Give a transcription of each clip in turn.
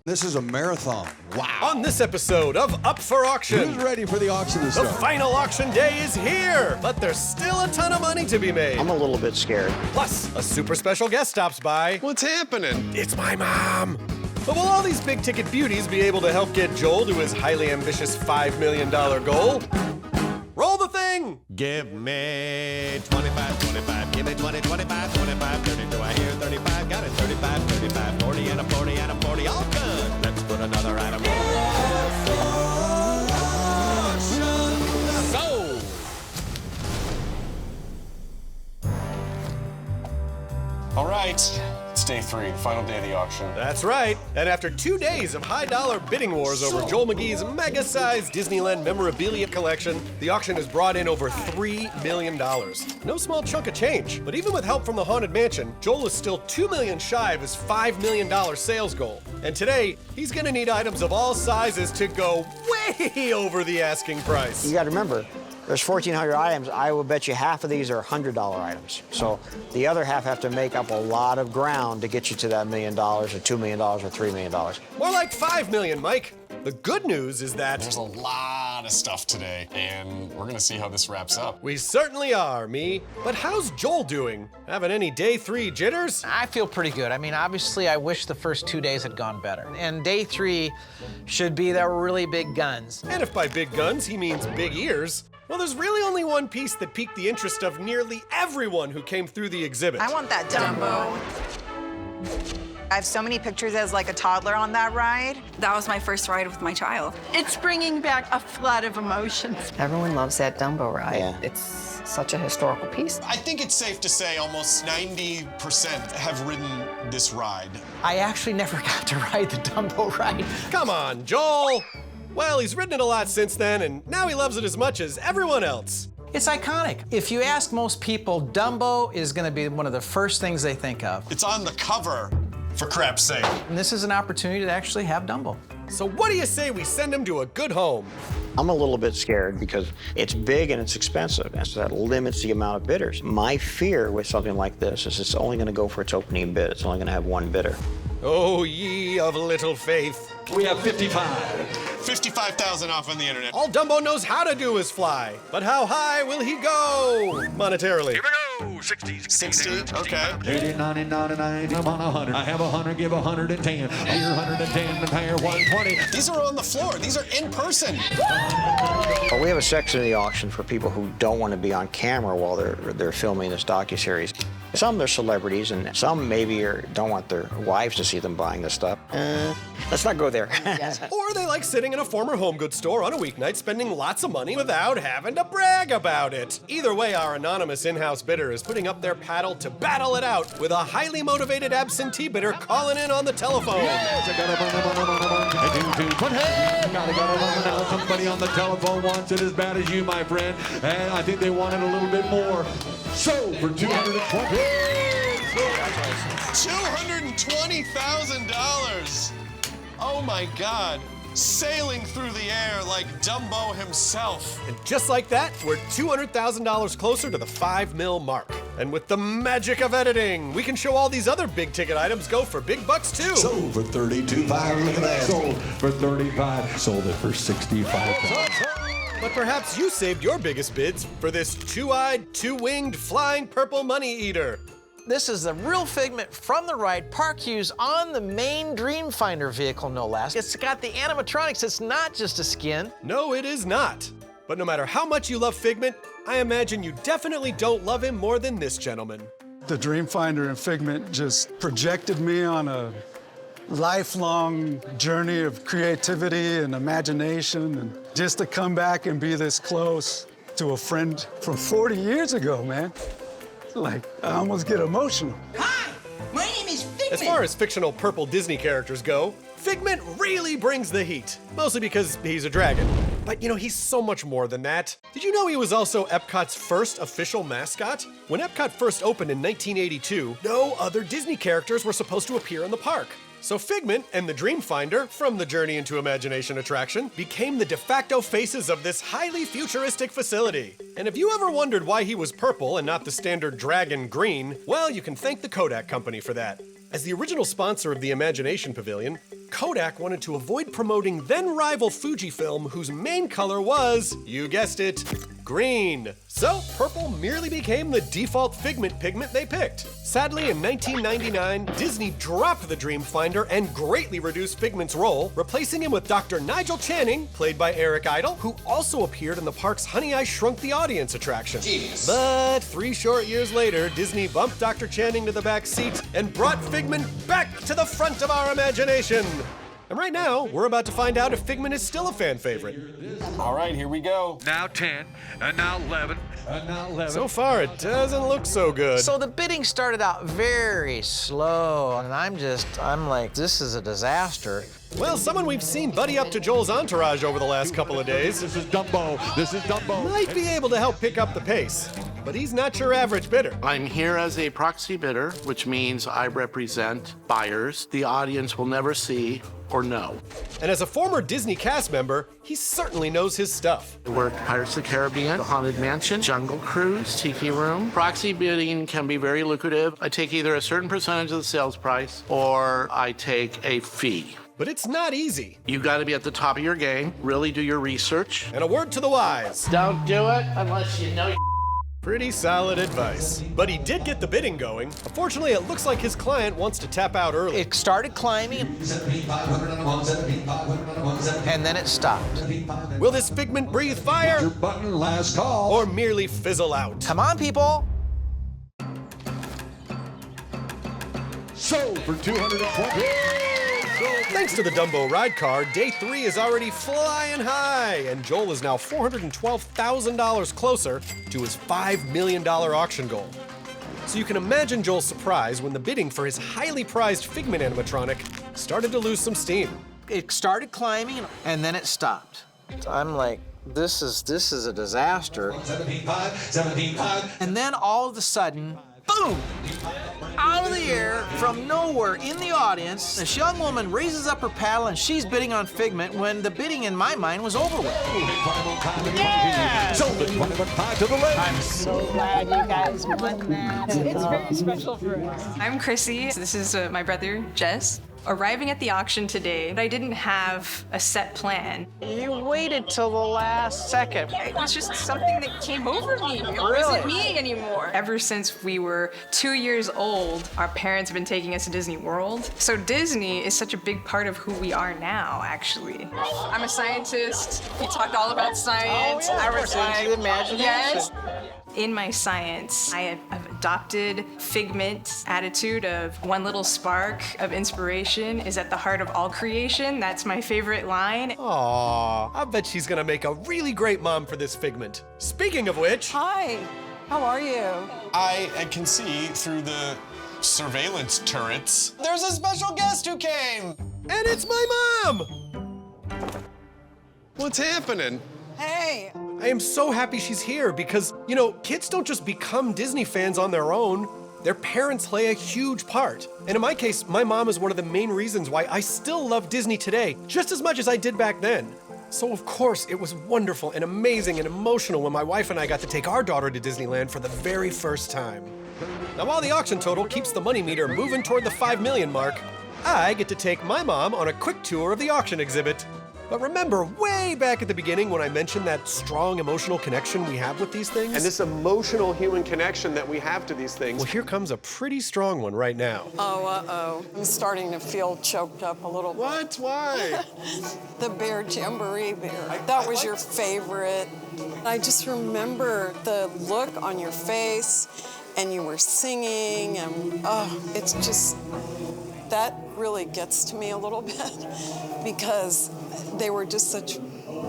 This is a marathon. Wow. On this episode of Up for Auction. Who's ready for the auction to start? The final auction day is here, but there's still a ton of money to be made. I'm a little bit scared. Plus, a super special guest stops by. What's happening? It's my mom. But will all these big ticket beauties be able to help get Joel to his highly ambitious $5 million goal? Roll the thing! Give me 25, 25, give me 20, 25, 25, 30, do I hear 35? Got it, 35, 35, 40, and a 40, and a 40, all good. Let's put another item Sold! All right, it's day 3, final day of the auction. That's right. And after 2 days of high-dollar bidding wars over Joel Magee's mega-sized Disneyland memorabilia collection, the auction has brought in over $3 million. No small chunk of change, but even with help from the Haunted Mansion, Joel is still $2 million shy of his $5 million sales goal. And today, he's gonna need items of all sizes to go way over the asking price. You gotta remember, there's 1,400 items. I will bet you half of these are $100 items. So the other half have to make up a lot of ground to get you to that $1 million or $2 million or $3 million. More like $5 million, Mike. The good news is that There's a lot of stuff today, and we're gonna see how this wraps up. we certainly are, me. But how's Joel doing? Having any day 3 jitters? I feel pretty good. I mean, obviously, I wish the first 2 days had gone better. And day 3 should be the really big guns. And if by big guns he means big ears, well, there's really only one piece that piqued the interest of nearly everyone who came through the exhibit. I want that Dumbo. I have so many pictures as like a toddler on that ride. That was my first ride with my child. It's bringing back a flood of emotions. Everyone loves that Dumbo ride. Yeah. It's such a historical piece. I think it's safe to say almost 90% have ridden this ride. I actually never got to ride the Dumbo ride. Come on, Joel! Well, he's ridden it a lot since then, and now he loves it as much as everyone else. It's iconic. If you ask most people, Dumbo is gonna be one of the first things they think of. It's on the cover, for crap's sake. And this is an opportunity to actually have Dumbo. So what do you say we send him to a good home? I'm a little bit scared because it's big and it's expensive, and so that limits the amount of bidders. My fear with something like this is it's only gonna go for its opening bid. It's only gonna have one bidder. Oh, ye of little faith. We have 55. 55,000 off on the internet. All Dumbo knows how to do is fly. But how high will he go? Monetarily. Here we go, 60. 60, okay. 80, 90, 99, I'm on 100. I have 100, give 110. Here's 110, and higher 120. These are on the floor, these are in person. But we have a section of the auction for people who don't want to be on camera while they're filming this docuseries. Some they're celebrities, and some maybe don't want their wives to see them buying this stuff. Let's not go there. Or they like sitting in a former home goods store on a weeknight spending lots of money without having to brag about it. Either way, our anonymous in-house bidder is putting up their paddle to battle it out with a highly motivated absentee bidder calling in on the telephone. Somebody on the telephone wants it as bad as you, my friend, and I think they want it a little bit more. So for 220. $220,000. Oh my God. Sailing through the air like Dumbo himself. And just like that, we're $200,000 closer to the $5 million mark. And with the magic of editing, we can show all these other big ticket items go for big bucks too. Sold for 32.5. Look at that. Sold for 35. Sold it for 65. But perhaps you saved your biggest bids for this two-eyed, two-winged, flying purple money eater. This is the real Figment from the ride, park use on the main Dreamfinder vehicle, no less. It's got the animatronics, it's not just a skin. No, it is not. But no matter how much you love Figment, I imagine you definitely don't love him more than this gentleman. The Dreamfinder and Figment just projected me on a lifelong journey of creativity and imagination, and just to come back and be this close to a friend from 40 years ago, man. Like, I almost get emotional. Hi, my name is Figment. As far as fictional purple Disney characters go, Figment really brings the heat, mostly because he's a dragon. But you know, he's so much more than that. Did you know he was also Epcot's first official mascot? When Epcot first opened in 1982, no other Disney characters were supposed to appear in the park. So Figment and the Dreamfinder, from the Journey into Imagination attraction, became the de facto faces of this highly futuristic facility. And if you ever wondered why he was purple and not the standard dragon green, well, you can thank the Kodak company for that. As the original sponsor of the Imagination Pavilion, Kodak wanted to avoid promoting then-rival Fujifilm, whose main color was, you guessed it, green. So purple merely became the default Figment pigment they picked. Sadly, in 1999, Disney dropped the Dreamfinder and greatly reduced Figment's role, replacing him with Dr. Nigel Channing, played by Eric Idle, who also appeared in the park's Honey, I Shrunk the Audience attraction. Genius. But 3 short years later, Disney bumped Dr. Channing to the back seat and brought Figment back to the front of our imagination. And right now, we're about to find out if Figment is still a fan favorite. All right, here we go. Now 10, and now 11, and now 11. So far, it doesn't look so good. So the bidding started out very slow, and I'm like, this is a disaster. Well, someone we've seen buddy up to Joel's entourage over the last couple of days This is Dumbo. This is Dumbo. might be able to help pick up the pace. But he's not your average bidder. I'm here as a proxy bidder, which means I represent buyers the audience will never see or know. And as a former Disney cast member, he certainly knows his stuff. I worked Pirates of the Caribbean, The Haunted Mansion, Jungle Cruise, Tiki Room. Proxy bidding can be very lucrative. I take either a certain percentage of the sales price or I take a fee. But it's not easy. You got to be at the top of your game, really do your research. And a word to the wise. Don't do it unless you know you. Pretty solid advice. But he did get the bidding going. Unfortunately, it looks like his client wants to tap out early. It started climbing, and then it stopped. Will this Figment breathe fire? Your button, last call. Or merely fizzle out? Come on, people. Sold for 220. Thanks to the Dumbo ride car, day 3 is already flying high, and Joel is now $412,000 closer to his $5 million auction goal. So you can imagine Joel's surprise when the bidding for his highly prized Figment animatronic started to lose some steam. It started climbing, and then it stopped. I'm like, this is a disaster. 17.5. And then all of a sudden, boom! Out of the air, from nowhere, in the audience, this young woman raises up her paddle and she's bidding on Figment when the bidding in my mind was over with. Yeah! Sold at 21.5 to the left. I'm so glad you guys won that. It's very special for us. I'm Chrissy. This is my brother, Jess. Arriving at the auction today, I didn't have a set plan. You waited till the last second. It was just something that came over me. It wasn't me anymore. Ever since we were 2 years old, our parents have been taking us to Disney World. So Disney is such a big part of who we are now, actually. I'm a scientist. We talked all about science. I was like, yes. In my science, I have adopted Figment's attitude of one little spark of inspiration is at the heart of all creation. That's my favorite line. Aww, I bet she's gonna make a really great mom for this Figment. Speaking of which... Hi, how are you? I can see through the surveillance turrets. There's a special guest who came! And it's my mom! What's happening? Hey. I am so happy she's here because, you know, kids don't just become Disney fans on their own. Their parents play a huge part. And in my case, my mom is one of the main reasons why I still love Disney today, just as much as I did back then. So of course, it was wonderful and amazing and emotional when my wife and I got to take our daughter to Disneyland for the very first time. Now while the auction total keeps the money meter moving toward the 5 million mark, I get to take my mom on a quick tour of the auction exhibit. But remember way back at the beginning when I mentioned that strong emotional connection we have with these things? And this emotional human connection that we have to these things. Well, here comes a pretty strong one right now. Oh, uh-oh. I'm starting to feel choked up a little bit. What? Why? The Bear Jamboree Bear. That was your favorite. I just remember the look on your face, and you were singing, and it's just, that really gets to me a little bit because they were just such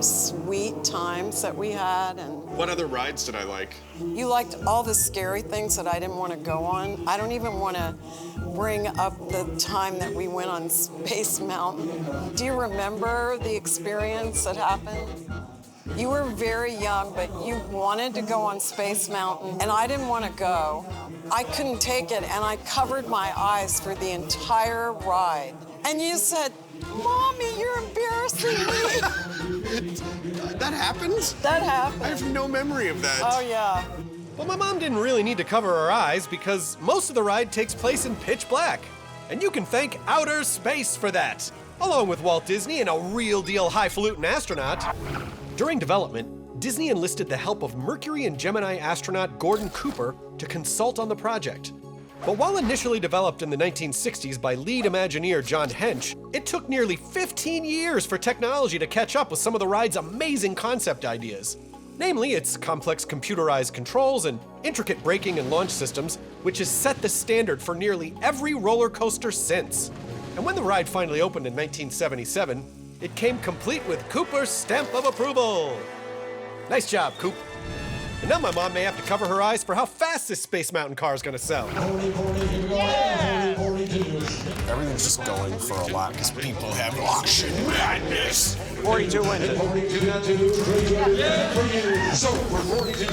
sweet times that we had. And What other rides did I like? you liked all the scary things that I didn't want to go on. I don't even want to bring up the time that we went on Space Mountain. Do you remember the experience that happened? You were very young, but you wanted to go on Space Mountain, and I didn't want to go. I couldn't take it, and I covered my eyes for the entire ride. And you said, "Mommy, you're embarrassing me." That happened? That happened. I have no memory of that. Oh, yeah. Well, my mom didn't really need to cover her eyes because most of the ride takes place in pitch black. And you can thank outer space for that. along with Walt Disney and a real-deal highfalutin astronaut. During development, Disney enlisted the help of Mercury and Gemini astronaut Gordon Cooper to consult on the project. But while initially developed in the 1960s by lead Imagineer John Hench, it took nearly 15 years for technology to catch up with some of the ride's amazing concept ideas. Namely, its complex computerized controls and intricate braking and launch systems, which has set the standard for nearly every roller coaster since. And when the ride finally opened in 1977, it came complete with Cooper's stamp of approval. Nice job, Coop. And now my mom may have to cover her eyes for how fast this Space Mountain car is gonna sell. Everything's just going for a lot because people have auction madness. 42 wins it. 42 got to for you. So for 42,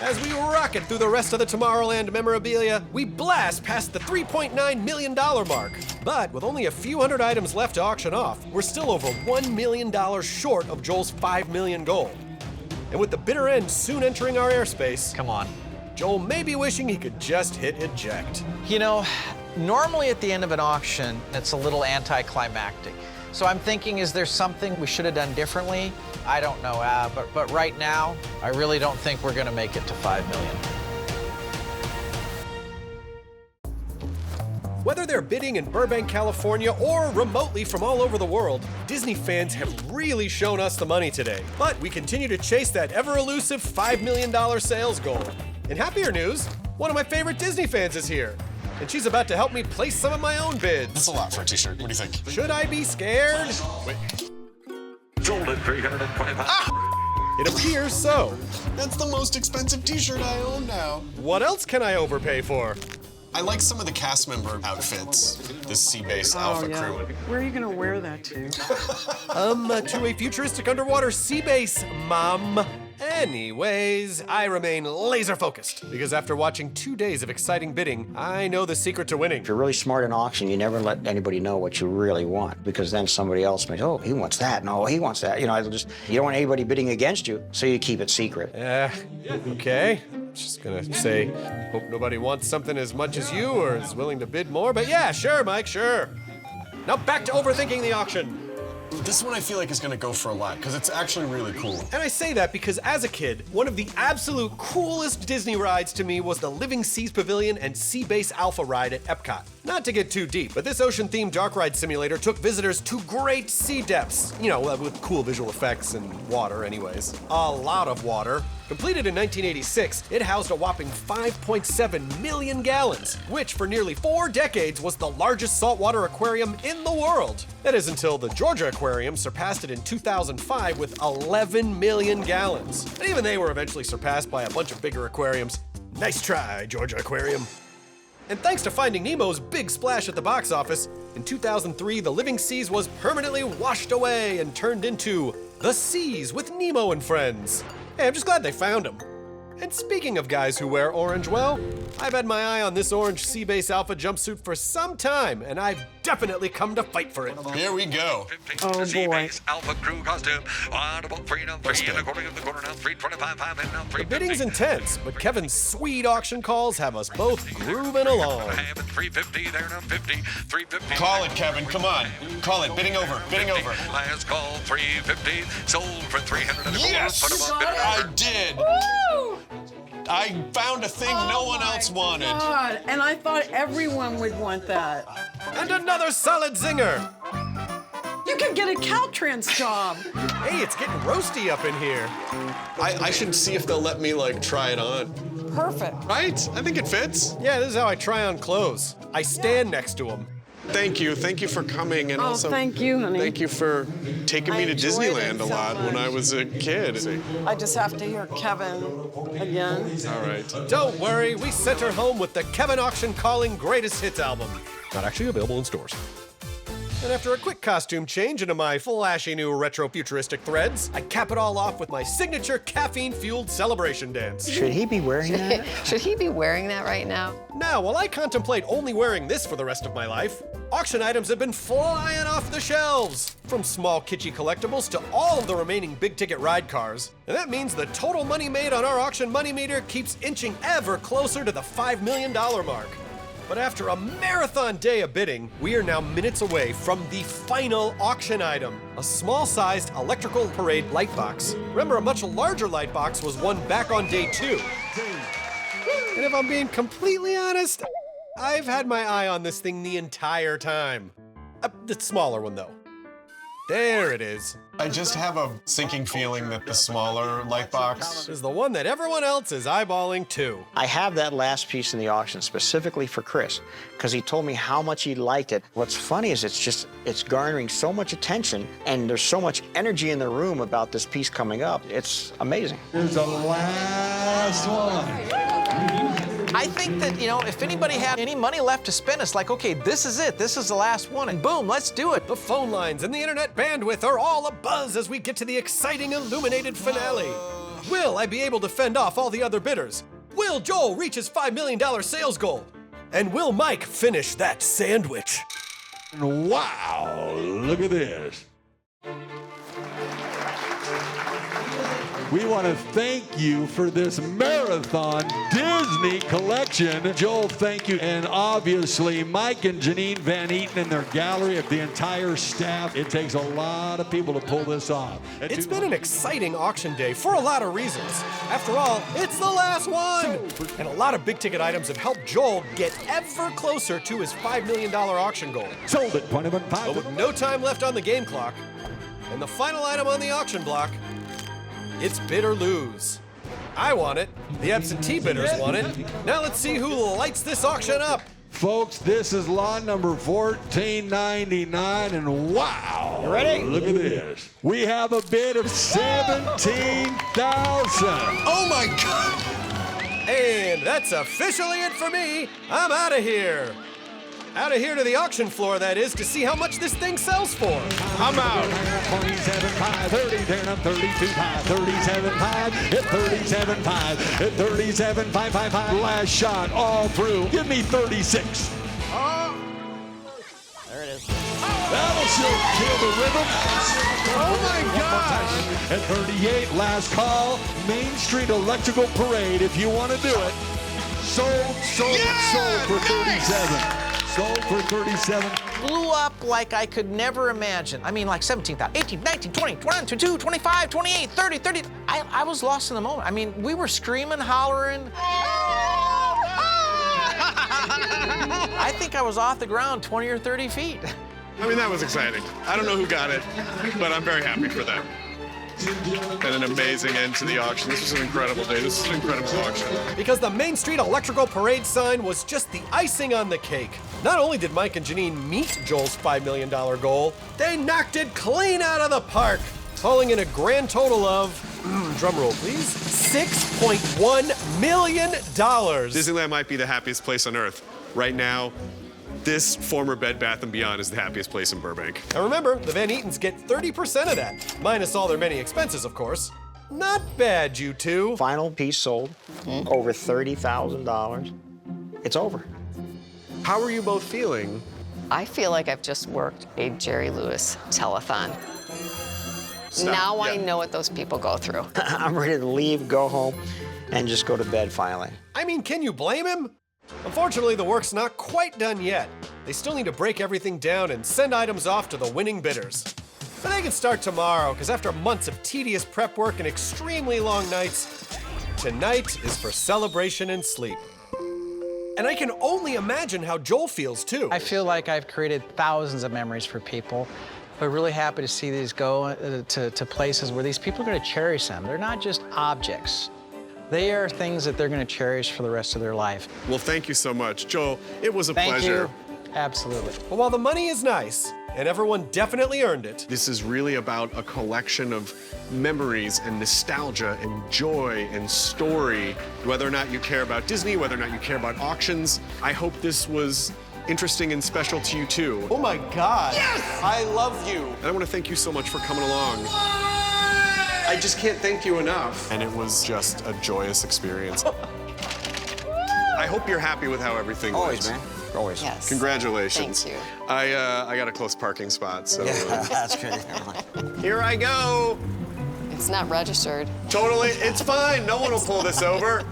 As we rocket through the rest of the Tomorrowland memorabilia, we blast past the $3.9 million mark. But with only a few hundred items left to auction off, we're still over $1 million short of Joel's $5 million goal. And with the bitter end soon entering our airspace, Come on. Joel may be wishing he could just hit eject. You know, normally at the end of an auction, it's a little anticlimactic. So I'm thinking, is there something we should have done differently? I don't know, but right now, I really don't think we're gonna make it to $5 million. Whether they're bidding in Burbank, California, or remotely from all over the world, Disney fans have really shown us the money today. But we continue to chase that ever-elusive $5 million sales goal. In happier news, one of my favorite Disney fans is here. And she's about to help me place some of my own bids. That's a lot for a t-shirt. What do you think? Should I be scared? Wait. Sold at 325. It appears so. That's the most expensive t-shirt I own now. What else can I overpay for? I like some of the cast member outfits. The Sea-Base Alpha crew. Where are you gonna wear that to? To a futuristic underwater sea base, Mom. Anyways, I remain laser focused because after watching 2 days of exciting bidding, I know the secret to winning. If you're really smart in auction, you never let anybody know what you really want, because then somebody else may, oh, he wants that. No, he wants that. You know, you don't want anybody bidding against you, so you keep it secret. Okay. Just gonna say, hope nobody wants something as much as you or is willing to bid more, but yeah, sure, Mike, sure. Now back to overthinking the auction. This one I feel like is gonna go for a lot because it's actually really cool. And I say that because as a kid, one of the absolute coolest Disney rides to me was the Living Seas Pavilion and Sea-Base Alpha ride at Epcot. Not to get too deep, but this ocean-themed dark ride simulator took visitors to great sea depths. You know, with cool visual effects and water anyways. A lot of water. Completed in 1986, it housed a whopping 5.7 million gallons, which for nearly 4 decades was the largest saltwater aquarium in the world. That is until the Georgia Aquarium surpassed it in 2005 with 11 million gallons. And even they were eventually surpassed by a bunch of bigger aquariums. Nice try, Georgia Aquarium. And thanks to Finding Nemo's big splash at the box office, in 2003, the Living Seas was permanently washed away and turned into The Seas with Nemo and Friends. Hey, I'm just glad they found him. And speaking of guys who wear orange well, I've had my eye on this orange Sea-Base Alpha jumpsuit for some time, and I've definitely come to fight for it. Here we go. Oh boy. Sea-Base Alpha crew costume. On about 3 now, 3 and according to the corner now, 325, 5 and now 350. The bidding's intense, but Kevin's sweet auction calls have us both grooving along. 350, there now 50, 350. Call it, Kevin. Come on. Call it. Bidding over. Bidding over. Last call, 350. Sold for 300. Yes! Put 'em on bid. I did. Woo! I found a thing no one else wanted. God, and I thought everyone would want that. And another solid zinger. You could get a Caltrans job. Hey, it's getting roasty up in here. I should see if they'll let me, like, try it on. Perfect. Right? I think it fits. Yeah, this is how I try on clothes. I stand next to them. Thank you. Thank you for coming. And also, thank you, honey. Thank you for taking me to Disneyland a lot when I was a kid. I just have to hear Kevin again. All right. Don't worry, we sent her home with the Kevin Auction Calling Greatest Hits album. Not actually available in stores. And after a quick costume change into my flashy new retro-futuristic threads, I cap it all off with my signature caffeine-fueled celebration dance. Should he be wearing that? Should he be wearing that right now? Now, while I contemplate only wearing this for the rest of my life, auction items have been flying off the shelves. From small kitschy collectibles to all of the remaining big-ticket ride cars. And that means the total money made on our auction money meter keeps inching ever closer to the $5 million mark. But after a marathon day of bidding, we are now minutes away from the final auction item, a small-sized electrical parade light box. Remember, a much larger light box was won back on day 2. And if I'm being completely honest, I've had my eye on this thing the entire time. The smaller one, though. There it is. I just have a sinking feeling that the smaller light box is the one that everyone else is eyeballing too. I have that last piece in the auction specifically for Chris because he told me how much he liked it. What's funny is it's garnering so much attention and there's so much energy in the room about this piece coming up. It's amazing. Here's the last one. I think that, you know, if anybody had any money left to spend, it's like, okay, this is it. This is the last one, and boom, let's do it. The phone lines and the internet bandwidth are all abuzz as we get to the exciting illuminated finale. Will I be able to fend off all the other bidders? Will Joel reach his $5 million sales goal? And will Mike finish that sandwich? Wow, look at this. We want to thank you for this marathon Disney collection. Joel, thank you. And obviously, Mike and Janine Van Eaton and their gallery of the entire staff. It takes a lot of people to pull this off. It's been an exciting auction day for a lot of reasons. After all, it's the last one. And a lot of big ticket items have helped Joel get ever closer to his $5 million auction goal. Sold at 21.5. But with no time left on the game clock, and the final item on the auction block, it's bid or lose. I want it. The absentee bidders want it. Now let's see who lights this auction up. Folks, this is lot number 1499, and wow! You ready? Look at this. We have a bid of 17,000. Oh my God! And that's officially it for me. I'm out of here. Out of here to the auction floor, that is, to see how much this thing sells for. I'm out. 27.5, 30, turn up 32.5, 37.5, hit 37.5, hit 37.555. Last shot, all through. Give me 36. There it is. That'll still kill the rhythm. Oh my gosh! At 38, last call, Main Street Electrical Parade, if you want to do it. Sold for 37. Sold for 37. Blew up like I could never imagine. I mean, like 17,000, 18, 19, 20, 21, 22, 25, 28, 30, 30. I was lost in the moment. I mean, we were screaming, hollering. I think I was off the ground 20 or 30 feet. I mean, that was exciting. I don't know who got it, but I'm very happy for them. And an amazing end to the auction. This was an incredible day. This is an incredible auction. Because the Main Street Electrical Parade sign was just the icing on the cake. Not only did Mike and Janine meet Joel's $5 million goal, they knocked it clean out of the park, hauling in a grand total of, drum roll please, $6.1 million. Disneyland might be the happiest place on earth. Right now, this former Bed Bath & Beyond is the happiest place in Burbank. And remember, the Van Eatons get 30% of that, minus all their many expenses, of course. Not bad, you two. Final piece sold, over $30,000. It's over. How are you both feeling? I feel like I've just worked a Jerry Lewis telethon. Stop. Now I Yeah. know what those people go through. I'm ready to leave, go home, and just go to bed finally. I mean, can you blame him? Unfortunately, the work's not quite done yet. They still need to break everything down and send items off to the winning bidders. But they can start tomorrow, because after months of tedious prep work and extremely long nights, tonight is for celebration and sleep. And I can only imagine how Joel feels, too. I feel like I've created thousands of memories for people. We're really happy to see these go to places where these people are going to cherish them. They're not just objects. They are things that they're going to cherish for the rest of their life. Well, thank you so much. Joel, it was a Thank pleasure. you. Absolutely. But while the money is nice, and everyone definitely earned it, This is really about a collection of memories and nostalgia and joy and story. Whether or not you care about Disney, whether or not you care about auctions, I hope this was interesting and special to you too. oh my God. Yes! I love you. And I want to thank you so much for coming along. I just can't thank you enough. And it was just a joyous experience. I hope you're happy with how everything Always, went. man. Always. Yes. Congratulations. Thank you. I got a close parking spot, so That's good. here I go. It's not registered. Totally, it's fine. No one will pull this over.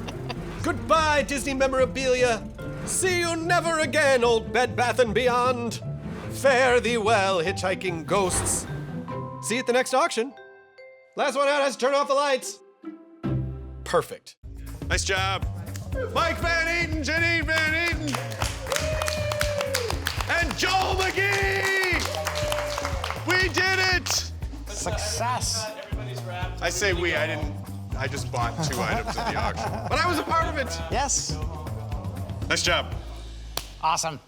Goodbye, Disney memorabilia. See you never again, old Bed Bath & Beyond. Fare thee well, hitchhiking ghosts. See you at the next auction. Last one out has to turn off the lights. Perfect. Nice job. Mike Van Eaton, Janine Van Eaton, and Joel Magee! We did it! Success. I say we, I just bought 2 items at the auction. But I was a part of it. Yes. Nice job. Awesome.